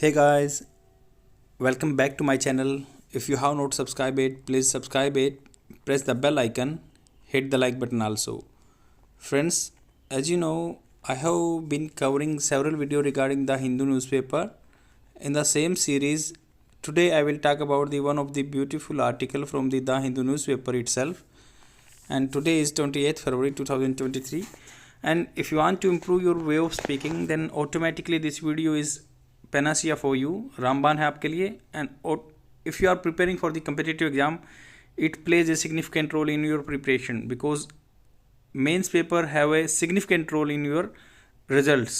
Hey guys, welcome back to my channel. If you have not subscribed it, please subscribe it. Press the bell icon, hit the like button also. Friends, as you know, I have been covering several videos regarding the Hindu newspaper. In the same series, today I will talk about the one of the beautiful article from the Hindu newspaper itself. And today is 28th February 2023. And if you want to improve your way of speaking, then automatically this video is panacea for you, रामबाण है आपके लिए. And if you are preparing for the competitive exam, it plays a significant role in your preparation because mains paper have a significant role in your results.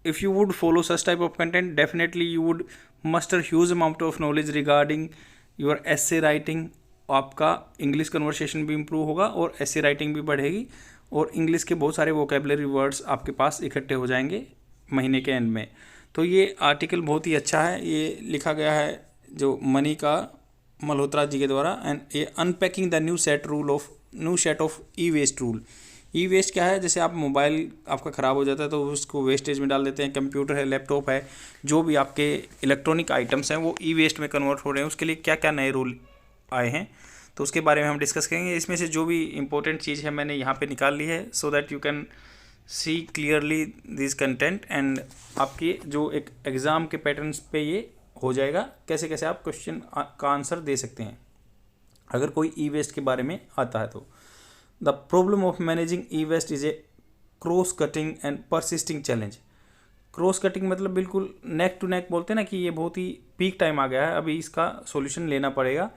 If you would follow such type of content, definitely you would muster huge amount of knowledge regarding your essay writing. आपका English conversation भी improve होगा और essay writing भी बढ़ेगी और English के बहुत सारे वोकेबलरी वर्ड्स आपके पास इकट्ठे हो जाएंगे महीने के एंड में. तो ये आर्टिकल बहुत ही अच्छा है. ये लिखा गया है जो मनिका मल्होत्रा जी के द्वारा. एंड ये unpacking the new set of e waste rule. E waste क्या है? जैसे आप मोबाइल आपका ख़राब हो जाता है तो उसको वेस्टेज में डाल देते हैं. कंप्यूटर है, लैपटॉप है, जो भी आपके इलेक्ट्रॉनिक आइटम्स हैं वो ई वेस्ट में कन्वर्ट हो रहे हैं. उसके लिए क्या क्या नए रूल आए हैं तो उसके बारे में हम डिस्कस करेंगे. इसमें से जो भी इंपॉर्टेंट चीज़ है मैंने यहाँ पे निकाल ली है so that you can see clearly this content. And आपकी जो एक एग्ज़ाम के पैटर्न्स पे ये हो जाएगा कैसे कैसे आप क्वेश्चन का आंसर दे सकते हैं अगर कोई ई वेस्ट के बारे में आता है तो. The problem of managing e waste is a cross cutting and persisting challenge. Cross cutting मतलब बिल्कुल नेक टू नेक बोलते हैं ना कि ये बहुत ही पीक टाइम आ गया है, अभी इसका सॉल्यूशन लेना पड़ेगा.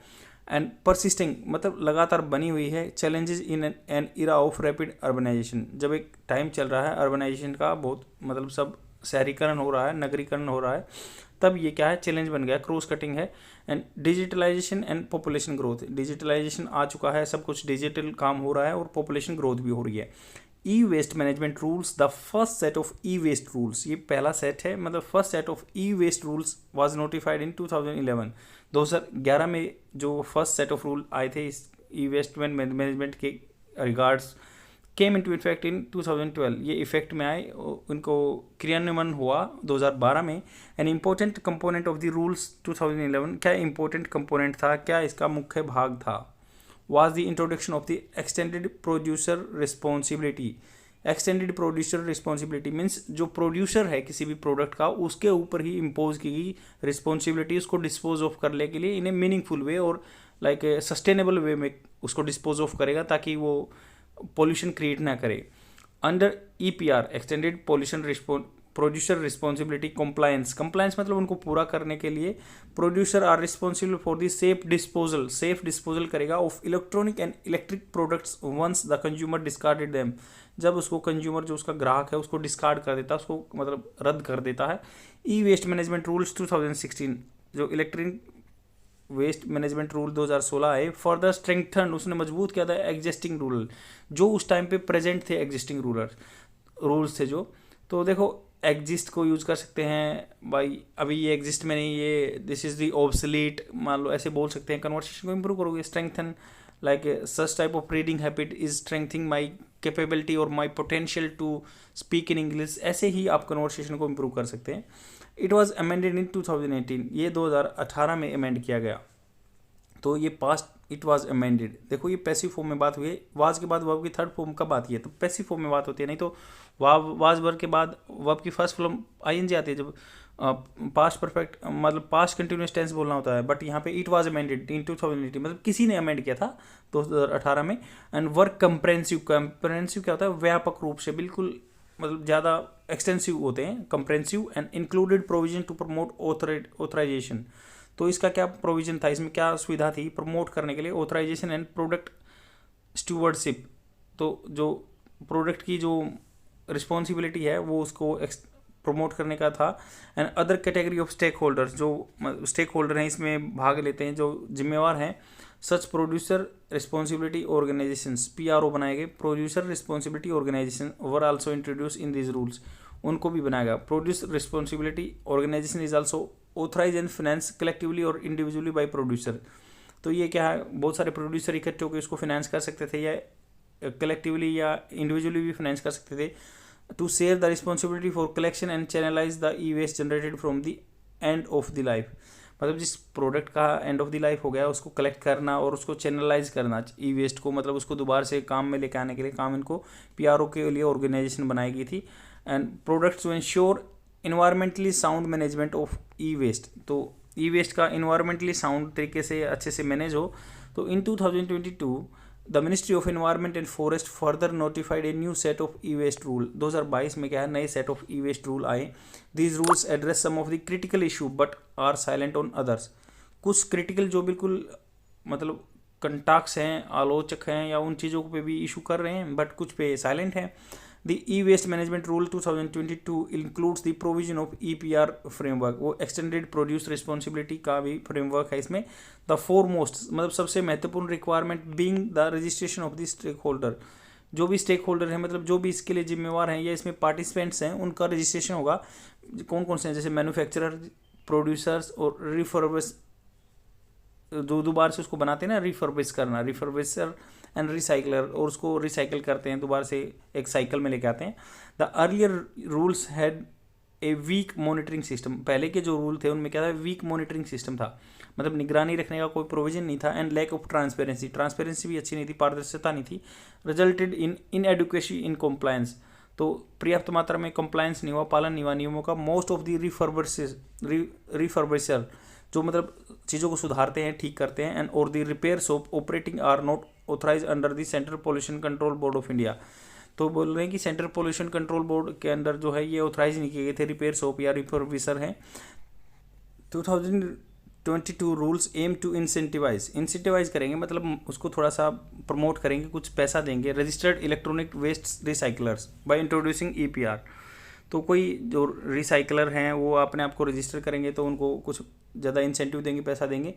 एंड परसिस्टिंग मतलब लगातार बनी हुई है. Challenges in an era of rapid urbanisation. जब एक टाइम चल रहा है अर्बनाइजेशन का, बहुत मतलब सब शहरीकरण हो रहा है, नगरीकरण हो रहा है, तब ये क्या है चैलेंज बन गया, क्रॉस कटिंग है. And digitalization and population growth. Digitalization आ चुका है, सब कुछ डिजिटल काम हो रहा है और पॉपुलेशन ग्रोथ भी हो रही है. E waste management rules. The first set of e waste rules, ये पहला सेट है, मतलब first set of e waste rules was notified in 2011. 2011 में जो फर्स्ट सेट ऑफ रूल आए थे इस ई वेस्ट मैनेजमेंट के regards came into effect in 2012. ये इफेक्ट में आए, उनको क्रियान्वयन हुआ 2012 में. An important component of the rules 2011. क्या इंपॉर्टेंट कंपोनेंट था, क्या इसका मुख्य भाग था? was the introduction of the extended producer responsibility. extended producer responsibility means जो प्रोड्यूसर है किसी भी प्रोडक्ट का उसके ऊपर ही इम्पोज की गई रिस्पॉन्सिबिलिटी उसको डिस्पोज ऑफ करने के लिए इन ए मीनिंगफुल वे और लाइक सस्टेनेबल वे में उसको डिस्पोज ऑफ करेगा ताकि वो पोल्यूशन क्रिएट ना करे. Under E P R extended pollution producer responsibility compliance. Compliance मतलब उनको पूरा करने के लिए producer are responsible for the safe disposal करेगा of electronic and electric products once the consumer discarded them. जब उसको कंज्यूमर जो उसका ग्राहक है उसको डिस्कार्ड कर देता है, उसको मतलब रद्द कर देता है. ई वेस्ट मैनेजमेंट रूल्स 2016 जो इलेक्ट्रिक वेस्ट मैनेजमेंट रूल 2016 है, फर्दर स्ट्रेंथन, उसने मजबूत किया था एग्जिस्टिंग रूल जो उस टाइम पे प्रेजेंट थे. एग्जिस्टिंग रूल्स थे जो, तो देखो एग्जिस्ट को यूज़ कर सकते हैं भाई, अभी ये एग्जिस्ट में नहीं, ये दिस इज़ दी ऑब्सलीट मान लो, ऐसे बोल सकते हैं. कन्वर्सेशन को इम्प्रूव करोगे. Strengthen like such type of reading habit is strengthening my capability और my potential to speak in English. ऐसे ही आप कन्वर्सेशन को इम्प्रूव कर सकते हैं. It was amended in 2018. ये 2018 में अमेंड किया गया. तो ये पास्ट इट वाज अमेंडेड. देखो ये पैसिव फॉर्म में बात हुई है. वाज के बाद वर्ब की थर्ड फॉर्म कब आती है? तो पैसिव फॉर्म में बात होती है. नहीं तो वाज वर्ब के बाद वर्ब की फर्स्ट फॉर्म आईएनजी आती है जब पास्ट परफेक्ट मतलब पास्ट कंटिन्यूस टेंस बोलना होता है. बट यहाँ पे इट वाज अमेंडेड इन 2018 मतलब किसी ने अमेंड किया था 2018 में. एंड वर्क कंप्रेंसिव क्या होता है? व्यापक रूप से, बिल्कुल मतलब ज़्यादा एक्सटेंसिव होते हैं. Comprehensive and included provision to promote authorisation. तो इसका क्या प्रोविजन था, इसमें क्या सुविधा थी प्रमोट करने के लिए? Authorization and product stewardship. तो जो प्रोडक्ट की जो रिस्पॉन्सिबिलिटी है वो उसको प्रमोट करने का था. And other category of stakeholders, जो स्टेक होल्डर हैं इसमें भाग लेते हैं, जो जिम्मेवार हैं. Such producer responsibility organisations, PRO बनाए गए. Producer responsibility organisation were also introduce in this rules. उनको भी बनाया गया. Produce responsibility organisation is also authorise and finance collectively और इंडिविजुअली बाय प्रोड्यूसर. तो ये क्या है, बहुत सारे प्रोड्यूसर इकट्ठे होकर इसको फाइनेंस कर सकते थे या कलेक्टिवली या इंडिविजुअली भी फाइनेंस कर सकते थे. To share the responsibility for collection and channelise the e waste generated from the end of the life, मतलब जिस प्रोडक्ट का एंड ऑफ द लाइफ हो गया उसको कलेक्ट करना और उसको चैनलाइज करना ई वेस्ट को, मतलब उसको दोबारा से काम में लेके आने के लिए, काम इनको पीआरओ के लिए ऑर्गेनाइजेशन बनाई गई थी। And products to ensure environmentally sound management of e waste, तो ई वेस्ट का इन्वायरमेंटली साउंड तरीके से अच्छे से मैनेज हो। तो in 2022 the ministry of environment and forest further notified a new set of e waste rule. 2022 में क्या है, नए set of e waste rule आए। These rules address some of the critical issue but are silent on others. कुछ critical जो बिल्कुल मतलब कंटाक्स हैं, आलोचक हैं या उन चीज़ों पे भी इशू कर रहे हैं, बट कुछ पे साइलेंट हैं। The e waste management rule 2022 includes the provision of EPR framework, वो एक्सटेंडेड प्रोड्यूस रिस्पॉन्सिबिलिटी का भी फ्रेमवर्क है इसमें। द फोरमोस्ट मतलब सबसे महत्वपूर्ण requirement being the registration of the stakeholder, जो भी स्टेक होल्डर है मतलब जो भी इसके लिए जिम्मेवार हैं या इसमें पार्टिसिपेंट्स हैं उनका रजिस्ट्रेशन होगा। कौन कौन से हैं, जैसे मैन्युफैक्चरर, प्रोड्यूसर्स और रिफर्बिश, दोबारा से उसको बनाते हैं ना, रिफर्बिश करना, रिफर्बिशर एंड रिसाइकलर, और उसको रिसाइकल करते हैं, दोबारा से एक साइकिल में लेके आते हैं। The earlier rules had a weak monitoring system, पहले के जो रूल थे उनमें क्या था, वीक मॉनिटरिंग सिस्टम था, मतलब निगरानी रखने का कोई प्रोविजन नहीं था। And lack of transparency, transparency भी अच्छी नहीं थी, पारदर्शिता नहीं थी। रिजल्टेड इन इनएडुकेसी इन कॉम्प्लायंस, तो पर्याप्त मात्रा में कंप्लायंस नहीं हुआ, पालन नहीं हुआ नियमों का। मोस्ट ऑफ द रिफर्बिशर जो मतलब चीज़ों को सुधारते हैं, ठीक करते हैं, एंड और the repair shop operating are not authorise under the central pollution control board of India. तो बोल रहे हैं कि सेंट्रल पोल्यूशन कंट्रोल बोर्ड के अंदर जो है ये ऑथराइज नहीं किए गए थे रिपेयर शॉप या रिफर्बिशर हैं। 2022 रूल्स एम टू इंसेंटिवाइज करेंगे, मतलब उसको थोड़ा सा प्रमोट करेंगे, कुछ पैसा देंगे। Registered electronic waste recyclers by introducing EPR, तो कोई जो रिसाइकलर हैं वो अपने आप को रजिस्टर करेंगे तो उनको कुछ ज़्यादा इंसेंटिव देंगे, पैसा देंगे।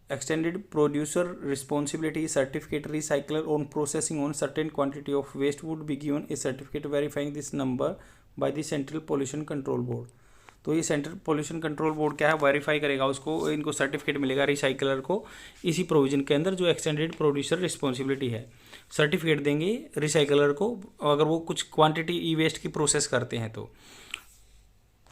Extended producer responsibility certificate, recycler on processing on certain quantity of waste would be given a certificate verifying this number by the central pollution control board. तो ये सेंट्रल पोल्यूशन कंट्रोल बोर्ड क्या है, verify करेगा उसको, इनको certificate मिलेगा recycler को इसी प्रोविजन के अंदर जो एक्सटेंडेड प्रोड्यूसर रिस्पॉन्सिबिलिटी है। सर्टिफिकेट देंगे रिसाइकलर को अगर वो कुछ क्वांटिटी ई वेस्ट की प्रोसेस करते हैं तो।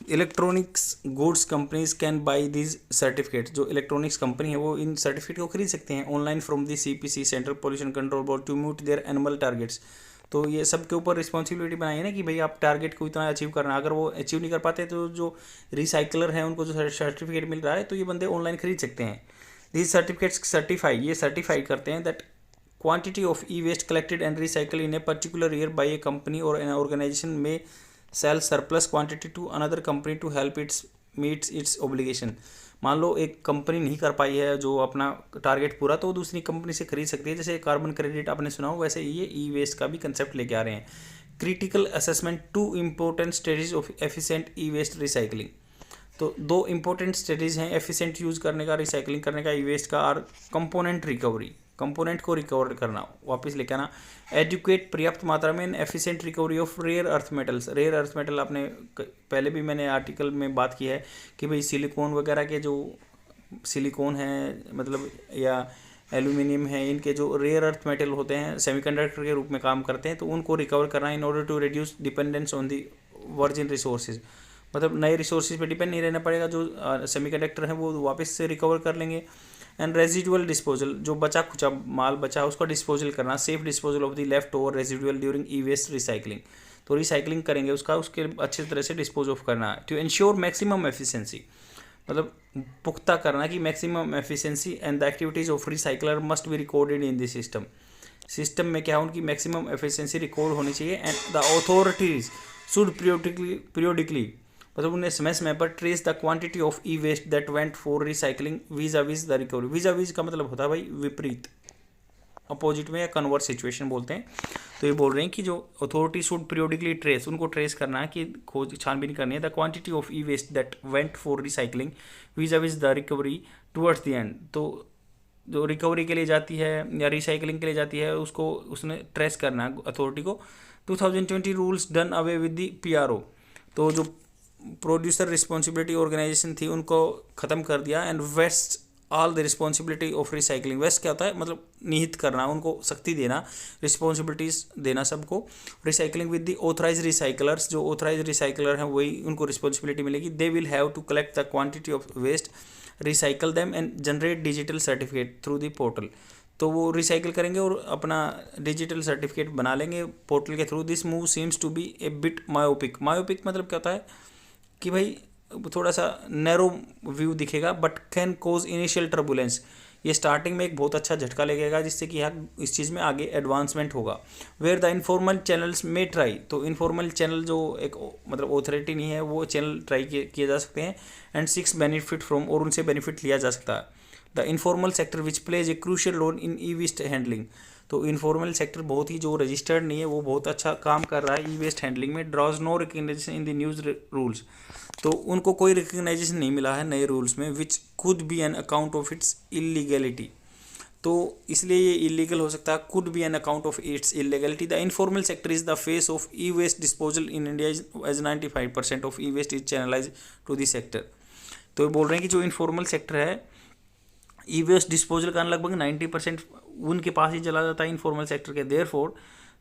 Electronics goods companies can buy these certificate, जो इलेक्ट्रॉनिक्स कंपनी है वो इन सर्टिफिकेट को खरीद सकते हैं online from the CPC central pollution control board to meet their annual targets. तो ये सब के ऊपर रिस्पॉन्सिबिलिटी बनाई है ना कि भाई आप टारगेट को इतना अचीव करना, अगर वो अचीव नहीं कर पाते तो जो रिसाइकलर हैं उनको जो सर्टिफिकेट मिल रहा है तो ये बंदे ऑनलाइन खरीद सकते हैं। दीज सर्टिफिकेट्स सर्टिफाई, ये सर्टिफाई करते हैं that quantity of e-waste collected and recycled in a particular year by a company or an organization may sell surplus quantity to another company to help its meets its obligation। मान लो एक company नहीं कर पाई है जो अपना target पूरा, तो दूसरी कंपनी से खरीद सकती है, जैसे कार्बन क्रेडिट आपने सुना हो, वैसे ये ई वेस्ट का भी कंसेप्ट लेके आ रहे हैं। Critical assessment, two important stages of efficient e waste recycling, तो दो इंपॉर्टेंट स्टेजेस हैं एफिशिएंट यूज़ करने का, रिसाइकलिंग करने का ई वेस्ट का। और कंपोनेंट रिकवरी, कंपोनेंट को रिकवर करना, वापस लेके आना। एडुकेट, पर्याप्त मात्रा में efficient recovery of rare earth metals, rare earth metal आपने पहले भी मैंने आर्टिकल में बात की है कि भाई सिलिकॉन वगैरह के जो सिलिकॉन है मतलब या एल्यूमिनियम है, इनके जो रेयर अर्थ मेटल होते हैं सेमीकंडक्टर के रूप में काम करते हैं, तो उनको रिकवर करना in order to reduce dependence on the virgin resources, मतलब नए रिसोर्सेज पे डिपेंड नहीं रहना पड़ेगा, जो सेमीकंडक्टर है वो वापस से रिकवर कर लेंगे। एंड रेजिडुअल डिस्पोजल, जो बचा खुचा माल बचा उसका डिस्पोजल करना, safe disposal of the leftover residual during e waste recycling, तो रिसाइकलिंग करेंगे उसका, उसके अच्छी तरह से डिस्पोज ऑफ करना। टू इंश्योर मैक्सिमम एफिशिएंसी, मतलब पुख्ता करना कि maximum efficiency and the activities of recycler must be recorded in this system, system में क्या उनकी मैक्सिमम एफिशिएंसी रिकॉर्ड होनी चाहिए। And the authorities should periodically, मतलब उन्हें समय समय पर trace the quantity of e waste that went for recycling visa वीज द रिकवरी। वीजा वीज का मतलब होता है भाई विपरीत, अपोजिट में या कन्वर्स सिचुएशन बोलते हैं। तो ये बोल रहे हैं कि जो अथॉरिटी शुड पीरियोडिकली ट्रेस, उनको ट्रेस करना है कि खोज छानबीन करनी है, the quantity of e waste that went for recycling visa वीज the recovery towards the end, तो जो रिकवरी के लिए जाती है या रिसाइकलिंग के लिए जाती है उसको उसने ट्रेस करना है अथॉरिटी को। 2020 rules done away with the PRO, तो जो प्रोड्यूसर रिस्पॉन्सिबिलिटी ऑर्गेनाइजेशन थी उनको ख़त्म कर दिया। And waste all the responsibility of recycling waste क्या होता है, मतलब निहित करना, उनको शक्ति देना, रिस्पॉन्सिबिलिटीज देना सबको। Recycling with the authorise recyclers, जो ऑथराइज रिसाइकलर हैं वही उनको रिस्पॉन्सिबिलिटी मिलेगी। They will have to collect the quantity of waste, recycle them and generate digital certificate through the portal. तो वो रिसाइकिल करेंगे और अपना डिजिटल सर्टिफिकेट बना लेंगे पोर्टल के थ्रू। This move seems to be a bit myopic. Myopic मतलब क्या होता है कि भाई थोड़ा सा नैरो व्यू दिखेगा, but can cause initial turbulence. ये स्टार्टिंग में एक बहुत अच्छा झटका लगेगा जिससे कि यहाँ इस चीज़ में आगे एडवांसमेंट होगा। वेयर द इनफॉर्मल चैनल्स में ट्राई, तो इनफॉर्मल चैनल जो एक मतलब ऑथोरिटी नहीं है वो चैनल ट्राई किए जा सकते हैं। एंड 6 बेनिफिट फ्रॉम, और उनसे बेनिफिट लिया जा सकता है। The informal sector which plays a crucial role in e waste handling, तो इनफॉर्मल सेक्टर बहुत ही जो रजिस्टर्ड नहीं है वो बहुत अच्छा काम कर रहा है ई वेस्ट हैंडलिंग में। Draws no recognition in the news rules, तो उनको कोई रिकग्नाइजेशन नहीं मिला है नए रूल्स में। Which could be an account of its illegality, तो इसलिए ये इलीगल हो सकता है। Could be an account of its illegality. The informal sector is the face of e waste disposal in India as 95% of e waste is channelise to the sector. तो ये बोल रहे हैं कि जो इनफॉर्मल सेक्टर है ई वेस्ट डिस्पोजल का लगभग 90% उनके पास ही चला जाता है इनफॉर्मल सेक्टर के। Therefore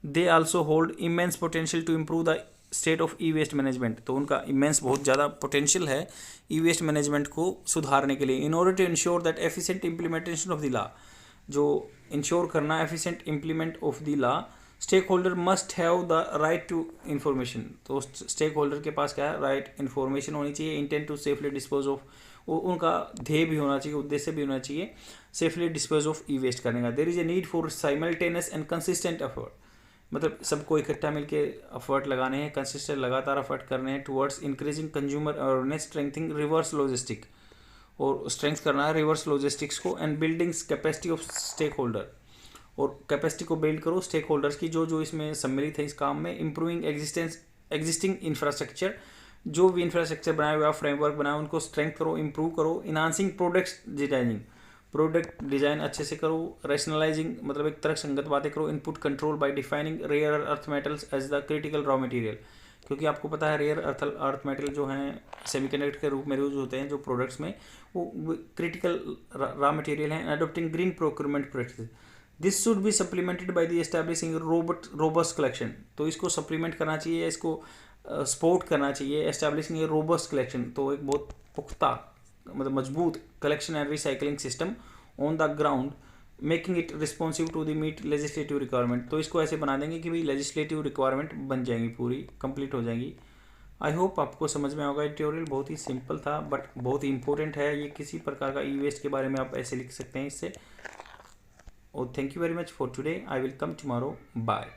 they also hold immense potential to improve the state of e waste management, तो उनका इमेंस बहुत ज़्यादा पोटेंशियल है ई वेस्ट मैनेजमेंट को सुधारने के लिए। In order to ensure that efficient implementation of the law, जो इंश्योर करना efficient implement of the law, stakeholder must have the right to information. तो स्टेक होल्डर के पास क्या है, राइट इन्फॉर्मेशन होनी चाहिए। Intent to safely dispose of, उनका ध्येय भी होना चाहिए, उद्देश्य भी होना चाहिए safely dispose of e waste करने का। There is a need for simultaneous and consistent effort, मतलब सबको इकट्ठा मिलके एफर्ट लगाने हैं, कंसिस्टेंट लगातार एफर्ट करने हैं towards increasing consumer awareness, strengthening reverse logistic, और स्ट्रेंथ करना है रिवर्स लॉजिस्टिक्स को। And buildings capacity of stakeholder, और कैपेसिटी को बिल्ड करो स्टेक होल्डर्स की जो जो इसमें सम्मिलित है इस काम में। इंप्रूविंग एग्जिस्टिंग इंफ्रास्ट्रक्चर, जो भी इंफ्रास्ट्रक्चर बनाए हुआ फ्रेमवर्क बनाए उनको स्ट्रेंथ करो, इंप्रूव करो। Enhancing products designing, product design अच्छे से करो। रैशनलाइजिंग मतलब एक तरह संगत बातें करो। Input control by defining rare earth metals as the critical raw material, क्योंकि आपको पता है रेयर अर्थ मेटल जो हैं सेमीकंडक्टर के रूप में यूज होते हैं जो प्रोडक्ट्स में, वो क्रिटिकल रॉ मटेरियल हैं। Adopting green procurement practice, this should be supplemented by the establishing robust collection, तो इसको सप्लीमेंट करना चाहिए, इसको सपोर्ट करना चाहिए। एस्टैब्लिशिंग ए रोबस्ट कलेक्शन, तो एक बहुत पुख्ता मतलब मजबूत collection and recycling system on the ground, making it responsive to the meet legislative requirement, तो इसको ऐसे बना देंगे कि भाई लेजिस्लेटिव रिक्वायरमेंट बन जाएंगी, पूरी कंप्लीट हो जाएंगी। आई होप आपको समझ में होगा। ट्यूटोरियल बहुत ही सिंपल था बट बहुत ही इंपॉर्टेंट है। ये किसी प्रकार का ई वेस्ट के बारे में आप ऐसे लिख सकते हैं इससे। और thank you very much for today, I will come tomorrow, bye.